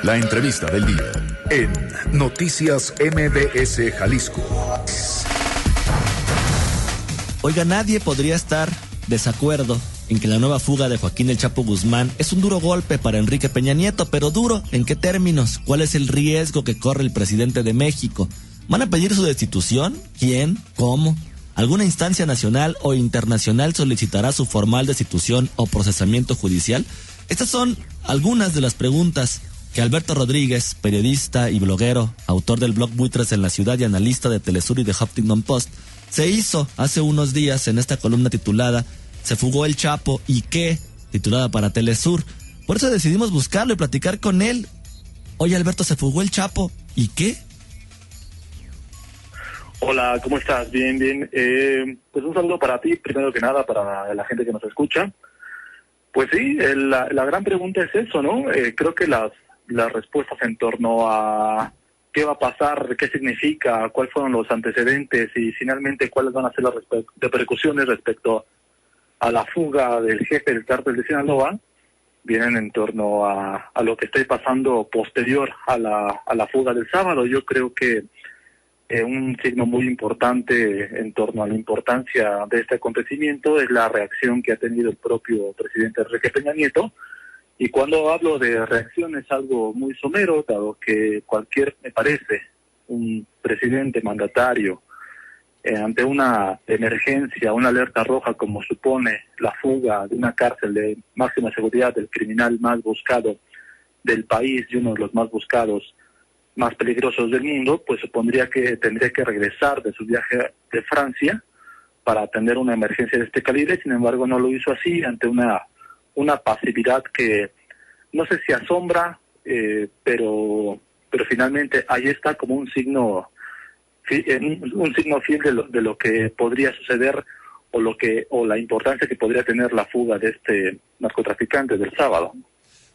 La entrevista del día en Noticias MBS Jalisco. Oiga, nadie podría estar desacuerdo en que la nueva fuga de Joaquín El Chapo Guzmán es un duro golpe para Enrique Peña Nieto, pero duro, ¿en qué términos? ¿Cuál es el riesgo que corre el presidente de México? ¿Van a pedir su destitución? ¿Quién? ¿Cómo? ¿Alguna instancia nacional o internacional solicitará su formal destitución o procesamiento judicial? Estas son algunas de las preguntas que Alberto Rodríguez, periodista y bloguero, autor del blog Buitres en la Ciudad y analista de Telesur y de Huffington Post, se hizo hace unos días en esta columna titulada "Se fugó el Chapo y qué", titulada para Telesur. Por eso decidimos buscarlo y platicar con él. Oye, Alberto, ¿se fugó el Chapo y qué? Hola, ¿cómo estás? Bien, bien. Pues un saludo para ti, primero que nada, para la gente que nos escucha. Pues sí, la gran pregunta es eso, ¿no? Creo que las respuestas en torno a qué va a pasar, qué significa, cuáles fueron los antecedentes y finalmente cuáles van a ser las repercusiones respecto a la fuga del jefe del cártel de Sinaloa, vienen en torno a lo que está pasando posterior a la fuga del sábado. Yo creo que un signo muy importante en torno a la importancia de este acontecimiento es la reacción que ha tenido el propio presidente Enrique Peña Nieto. Y cuando hablo de reacción es algo muy somero, dado que me parece, un presidente mandatario ante una emergencia, una alerta roja como supone la fuga de una cárcel de máxima seguridad del criminal más buscado del país y uno de los más buscados, más peligrosos del mundo, pues supondría que tendría que regresar de su viaje de Francia para atender una emergencia de este calibre. Sin embargo, no lo hizo así, ante una pasividad que no sé si asombra, pero finalmente ahí está como un signo fiel de lo que podría suceder o la importancia que podría tener la fuga de este narcotraficante del sábado.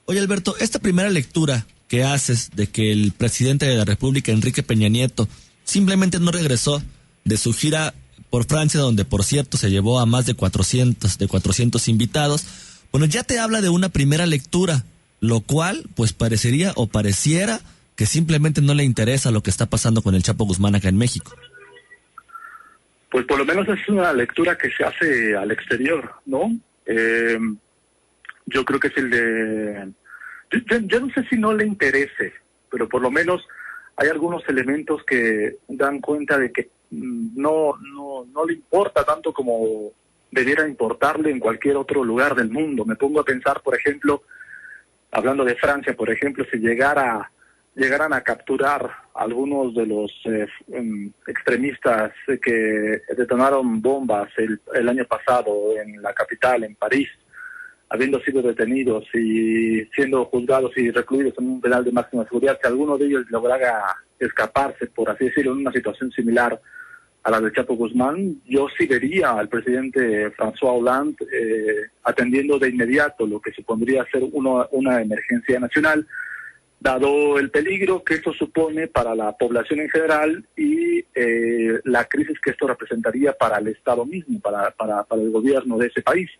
Oye, Alberto, esta primera lectura que haces de que el presidente de la República, Enrique Peña Nieto, simplemente no regresó de su gira por Francia, donde por cierto se llevó a más de 400 invitados, bueno, ya te habla de una primera lectura, lo cual pues pareciera que simplemente no le interesa lo que está pasando con el Chapo Guzmán acá en México. Pues por lo menos es una lectura que se hace al exterior, ¿no? Yo creo que es el de... Yo no sé si no le interese, pero por lo menos hay algunos elementos que dan cuenta de que no le importa tanto como debiera importarle en cualquier otro lugar del mundo. Me pongo a pensar, por ejemplo, hablando de Francia, por ejemplo, si llegaran a capturar algunos de los extremistas que detonaron bombas el año pasado en la capital, en París, habiendo sido detenidos y siendo juzgados y recluidos en un penal de máxima seguridad, si alguno de ellos lograra escaparse, por así decirlo, en una situación similar a la del Chapo Guzmán, yo sí vería al presidente François Hollande atendiendo de inmediato lo que supondría ser una emergencia nacional, dado el peligro que esto supone para la población en general y la crisis que esto representaría para el Estado mismo, para el gobierno de ese país.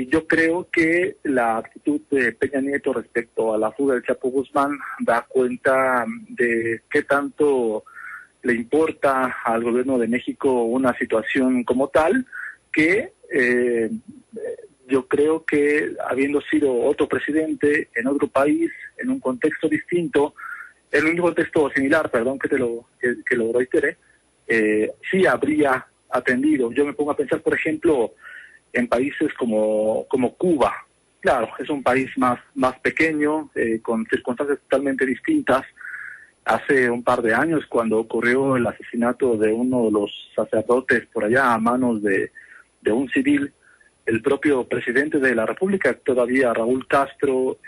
Yo creo que la actitud de Peña Nieto respecto a la fuga del Chapo Guzmán da cuenta de qué tanto le importa al gobierno de México una situación como tal, que yo creo que habiendo sido otro presidente en otro país, en un contexto distinto, en un contexto similar, perdón que lo reitere, sí habría atendido. Yo me pongo a pensar, por ejemplo, en países como Cuba. Claro, es un país más pequeño, con circunstancias totalmente distintas. Hace un par de años, cuando ocurrió el asesinato de uno de los sacerdotes por allá a manos de un civil, el propio presidente de la República, todavía Raúl Castro,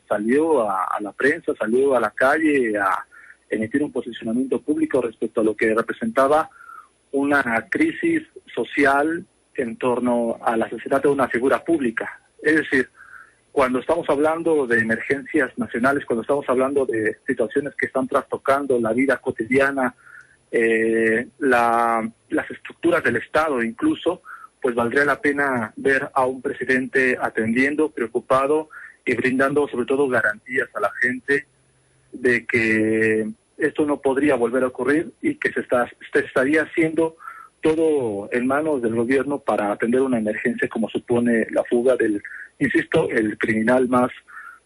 salió a la prensa, salió a la calle a emitir un posicionamiento público respecto a lo que representaba una crisis social en torno al asesinato de una figura pública. Es decir, cuando estamos hablando de emergencias nacionales, cuando estamos hablando de situaciones que están trastocando la vida cotidiana, las estructuras del Estado incluso, pues valdría la pena ver a un presidente atendiendo, preocupado y brindando sobre todo garantías a la gente de que esto no podría volver a ocurrir y que se estaría haciendo todo en manos del gobierno para atender una emergencia como supone la fuga del, insisto, el criminal más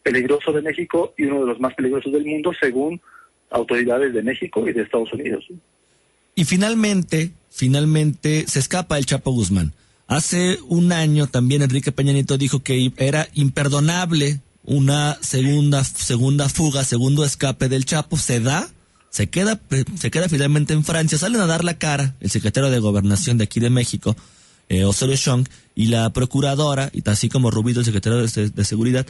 peligroso de México y uno de los más peligrosos del mundo, según autoridades de México y de Estados Unidos. Y finalmente se escapa el Chapo Guzmán. Hace un año también Enrique Peña Nieto dijo que era imperdonable una segunda fuga, segundo escape del Chapo. Se queda finalmente en Francia. Salen a dar la cara el secretario de Gobernación de aquí de México, Osorio Chong, y la procuradora, y así como Rubido, el secretario de Seguridad,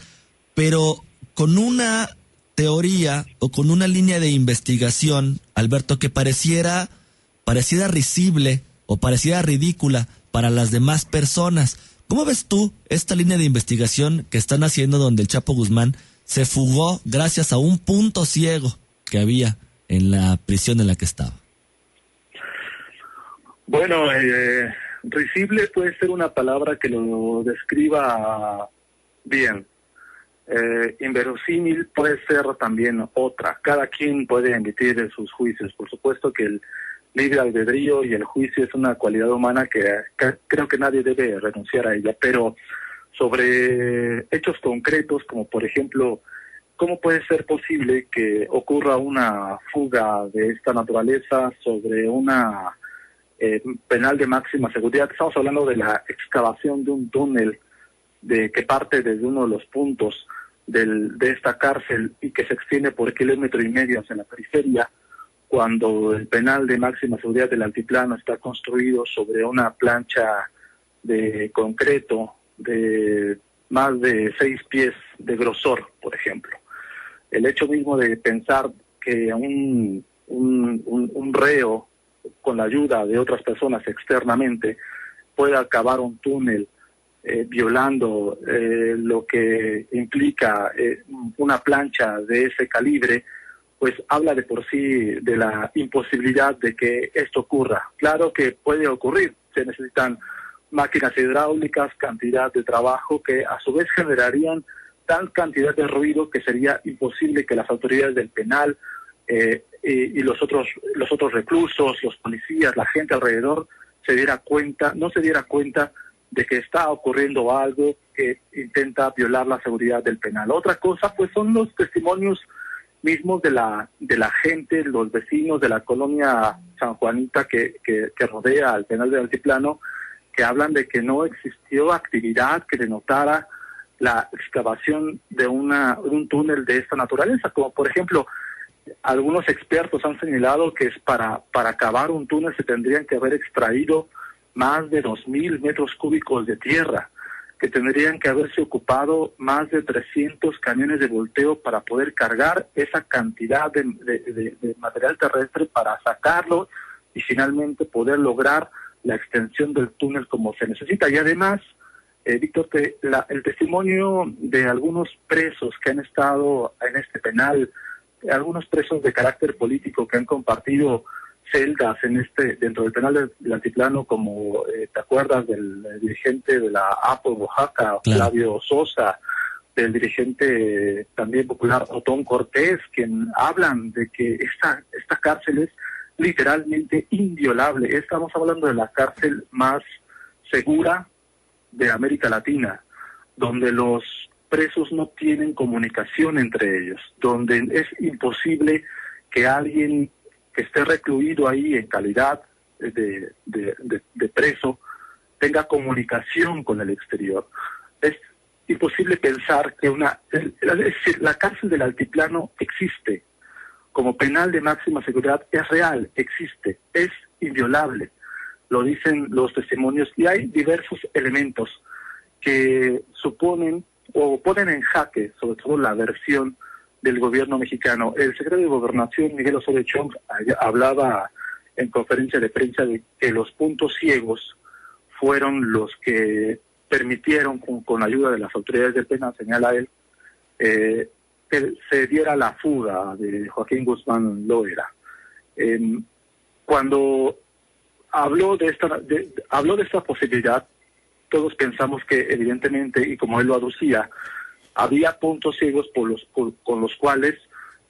pero con una teoría o con una línea de investigación, Alberto, que pareciera risible o pareciera ridícula para las demás personas. ¿Cómo ves tú esta línea de investigación que están haciendo donde el Chapo Guzmán se fugó gracias a un punto ciego que había en la prisión en la que estaba? Bueno, risible puede ser una palabra que lo describa bien. Inverosímil puede ser también otra. Cada quien puede emitir sus juicios. Por supuesto que el libre albedrío y el juicio es una cualidad humana que creo que nadie debe renunciar a ella, pero sobre hechos concretos, como por ejemplo, ¿cómo puede ser posible que ocurra una fuga de esta naturaleza sobre una penal de máxima seguridad? Estamos hablando de la excavación de un túnel que parte desde uno de los puntos de esta cárcel y que se extiende por 1,5 kilómetros hacia la periferia, cuando el penal de máxima seguridad del Altiplano está construido sobre una plancha de concreto de más de 6 pies de grosor, por ejemplo. El hecho mismo de pensar que un reo, con la ayuda de otras personas externamente, pueda cavar un túnel violando lo que implica una plancha de ese calibre, pues habla de por sí de la imposibilidad de que esto ocurra. Claro que puede ocurrir, se necesitan máquinas hidráulicas, cantidad de trabajo que a su vez generarían tal cantidad de ruido que sería imposible que las autoridades del penal y los otros reclusos, los policías, la gente alrededor no se diera cuenta de que está ocurriendo algo que intenta violar la seguridad del penal. Otra cosa pues son los testimonios mismos de la gente, los vecinos de la colonia San Juanita que rodea al penal del Altiplano, que hablan de que no existió actividad que denotara la excavación de un túnel de esta naturaleza, como por ejemplo, algunos expertos han señalado que es para cavar un túnel se tendrían que haber extraído más de 2,000 metros cúbicos de tierra, que tendrían que haberse ocupado más de 300 camiones de volteo para poder cargar esa cantidad de material terrestre para sacarlo y finalmente poder lograr la extensión del túnel como se necesita. Y además, Víctor, el testimonio de algunos presos que han estado en este penal, algunos presos de carácter político que han compartido celdas dentro del penal del Altiplano, como te acuerdas del dirigente de la APO Oaxaca, claro, Flavio Sosa, del dirigente también popular Otón Cortés, quien hablan de que esta cárcel es literalmente inviolable. Estamos hablando de la cárcel más segura de América Latina, donde los presos no tienen comunicación entre ellos, donde es imposible que alguien que esté recluido ahí en calidad de preso tenga comunicación con el exterior. Es imposible pensar que es decir, la cárcel del Altiplano existe como penal de máxima seguridad, es real, existe, es inviolable, lo dicen los testimonios, y hay diversos elementos que suponen o ponen en jaque sobre todo la versión del gobierno mexicano. El secretario de Gobernación, Miguel Osorio Chong, hablaba en conferencia de prensa de que los puntos ciegos fueron los que permitieron, con la ayuda de las autoridades del penal, señala él, que se diera la fuga de Joaquín Guzmán Loera. Cuando habló de esta posibilidad, todos pensamos que evidentemente, y como él lo aducía, había puntos ciegos con los cuales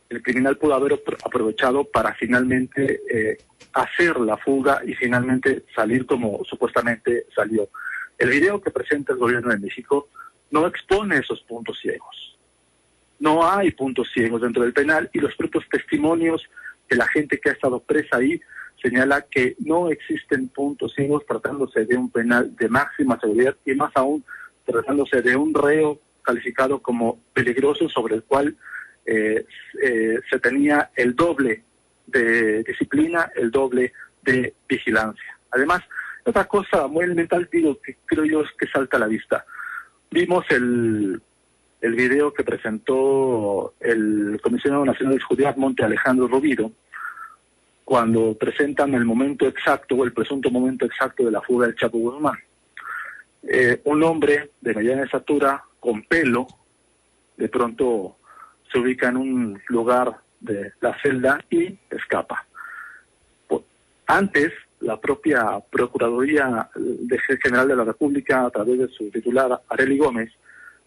el criminal pudo haber aprovechado para finalmente hacer la fuga y finalmente salir como supuestamente salió. El video que presenta el gobierno de México no expone esos puntos ciegos. No hay puntos ciegos dentro del penal, y los propios testimonios de la gente que ha estado presa ahí señala que no existen puntos ciegos tratándose de un penal de máxima seguridad, y más aún tratándose de un reo calificado como peligroso, sobre el cual se tenía el doble de disciplina, el doble de vigilancia. Además, otra cosa muy elemental, digo, que creo yo es que salta a la vista. Vimos el video que presentó el Comisionado Nacional de Seguridad, Monte Alejandro Rovira, cuando presentan el momento exacto o el presunto momento exacto de la fuga del Chapo Guzmán. Un hombre de mediana estatura, con pelo, de pronto se ubica en un lugar de la celda y escapa. Antes, la propia Procuraduría General de la República, a través de su titular, Arely Gómez,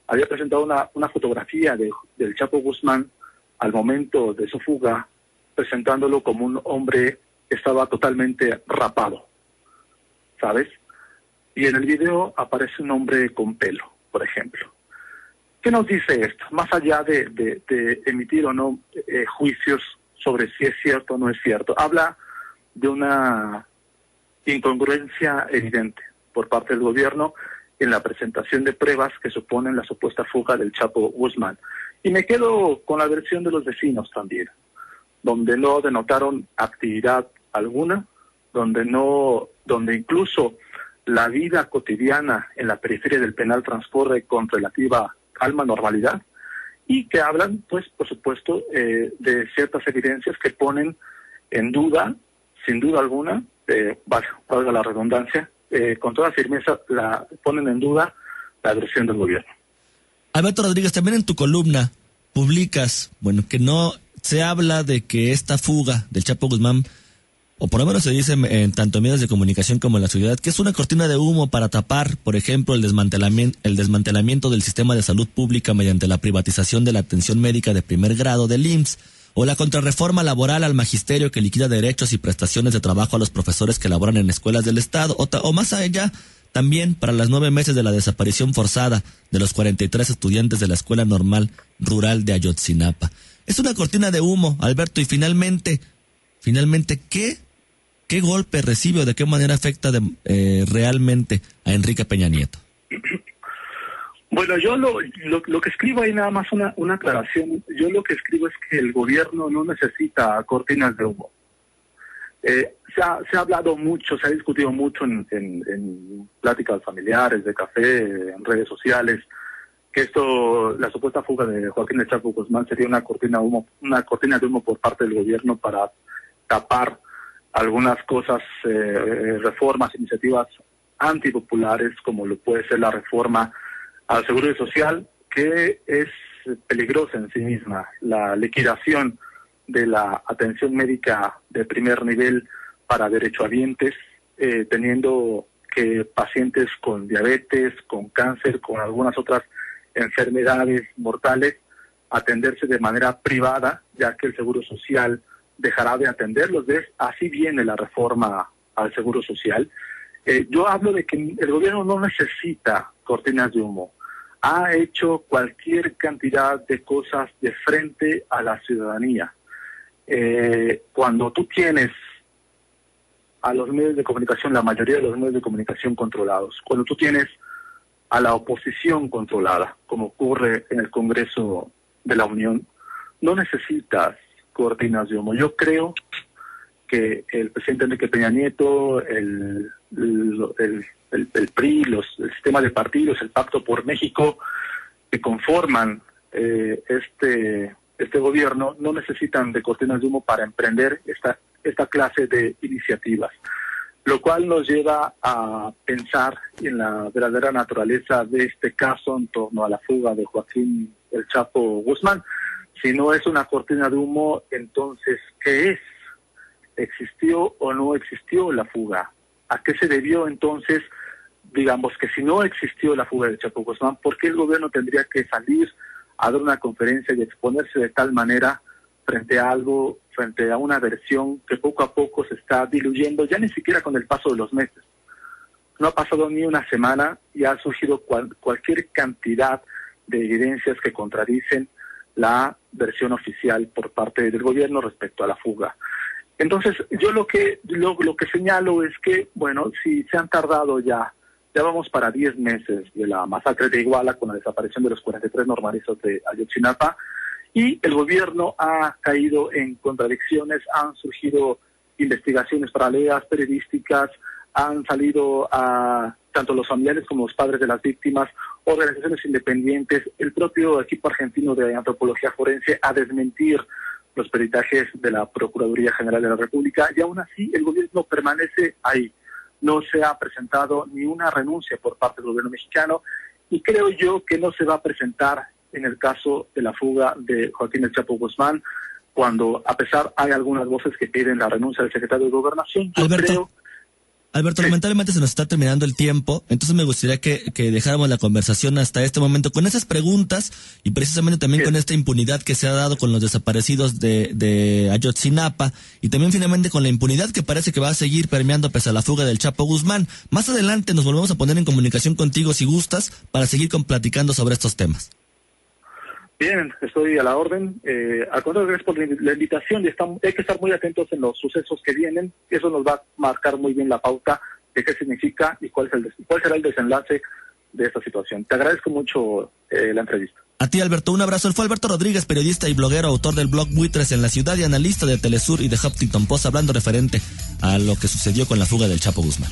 había presentado una fotografía del Chapo Guzmán al momento de su fuga, presentándolo como un hombre que estaba totalmente rapado, ¿sabes? Y en el video aparece un hombre con pelo, por ejemplo. ¿Qué nos dice esto? Más allá de emitir o no juicios sobre si es cierto o no es cierto, habla de una incongruencia evidente por parte del gobierno en la presentación de pruebas que suponen la supuesta fuga del Chapo Guzmán. Y me quedo con la versión de los vecinos también, donde no denotaron actividad alguna, donde incluso la vida cotidiana en la periferia del penal transcurre con relativa calma, normalidad, y que hablan, pues, por supuesto, de ciertas evidencias que ponen en duda, sin duda alguna, valga la redundancia, con toda firmeza ponen en duda la versión del gobierno. Alberto Rodríguez, también en tu columna publicas, que no se habla de que esta fuga del Chapo Guzmán, o por lo menos se dice en tanto medios de comunicación como en la sociedad, que es una cortina de humo para tapar, por ejemplo, el desmantelamiento del sistema de salud pública mediante la privatización de la atención médica de primer grado del IMSS, o la contrarreforma laboral al magisterio que liquida derechos y prestaciones de trabajo a los profesores que laboran en escuelas del Estado, o más allá, también para las 9 meses de la desaparición forzada de los 43 estudiantes de la Escuela Normal Rural de Ayotzinapa. Es una cortina de humo, Alberto, y finalmente, ¿qué golpe recibe o de qué manera afecta realmente a Enrique Peña Nieto? Bueno, yo lo que escribo ahí, nada más una aclaración. Yo lo que escribo es que el gobierno no necesita cortinas de humo. Se ha hablado mucho, se ha discutido mucho en pláticas familiares, de café, en redes sociales, que la supuesta fuga de Joaquín El Chapo Guzmán sería una cortina de humo por parte del gobierno para tapar algunas cosas, reformas, iniciativas antipopulares, como lo puede ser la reforma al Seguro Social, que es peligrosa en sí misma, la liquidación de la atención médica de primer nivel para derechohabientes, teniendo que pacientes con diabetes, con cáncer, con algunas otras enfermedades mortales, atenderse de manera privada, ya que el Seguro Social dejará de atenderlos. Así viene la reforma al Seguro Social. Yo hablo de que el gobierno no necesita cortinas de humo. Ha hecho cualquier cantidad de cosas de frente a la ciudadanía. Cuando tú tienes a los medios de comunicación, la mayoría de los medios de comunicación controlados, cuando tú tienes a la oposición controlada, como ocurre en el Congreso de la Unión, no necesitas cortinas de humo. Yo creo que el presidente Enrique Peña Nieto, el PRI, el sistema de partidos, el Pacto por México, que conforman este gobierno, no necesitan de cortinas de humo para emprender esta clase de iniciativas, lo cual nos lleva a pensar en la verdadera naturaleza de este caso en torno a la fuga de Joaquín El Chapo Guzmán. Si no es una cortina de humo, entonces, ¿qué es? ¿Existió o no existió la fuga? ¿A qué se debió entonces? Digamos que si no existió la fuga del Chapo Guzmán, ¿por qué el gobierno tendría que salir a dar una conferencia y exponerse de tal manera frente a una versión que poco a poco se está diluyendo, ya ni siquiera con el paso de los meses. No ha pasado ni una semana y ha surgido cualquier cantidad de evidencias que contradicen la versión oficial por parte del gobierno respecto a la fuga. Entonces, yo lo que señalo es que, bueno, si se han tardado ya vamos para 10 meses de la masacre de Iguala con la desaparición de los 43 normalistas de Ayotzinapa, y el gobierno ha caído en contradicciones, han surgido investigaciones paralelas, periodísticas, han salido a tanto los familiares como los padres de las víctimas, organizaciones independientes, el propio equipo argentino de antropología forense a desmentir los peritajes de la Procuraduría General de la República, y aún así el gobierno permanece ahí. No se ha presentado ni una renuncia por parte del gobierno mexicano, y creo yo que no se va a presentar en el caso de la fuga de Joaquín El Chapo Guzmán, cuando a pesar hay algunas voces que piden la renuncia del secretario de Gobernación. Alberto, lamentablemente se nos está terminando el tiempo, entonces me gustaría que dejáramos la conversación hasta este momento con esas preguntas y precisamente también con esta impunidad que se ha dado con los desaparecidos de Ayotzinapa, y también finalmente con la impunidad que parece que va a seguir permeando pese a la fuga del Chapo Guzmán. Más adelante nos volvemos a poner en comunicación contigo si gustas para seguir platicando sobre estos temas. Bien, estoy a la orden. Al contrario, gracias por la invitación, y hay que estar muy atentos en los sucesos que vienen. Eso nos va a marcar muy bien la pauta de qué significa y cuál será el desenlace de esta situación. Te agradezco mucho la entrevista. A ti, Alberto, un abrazo. Él fue Alberto Rodríguez, periodista y bloguero, autor del blog Buitres en la Ciudad y analista de Telesur y de Huffington Post, hablando referente a lo que sucedió con la fuga del Chapo Guzmán.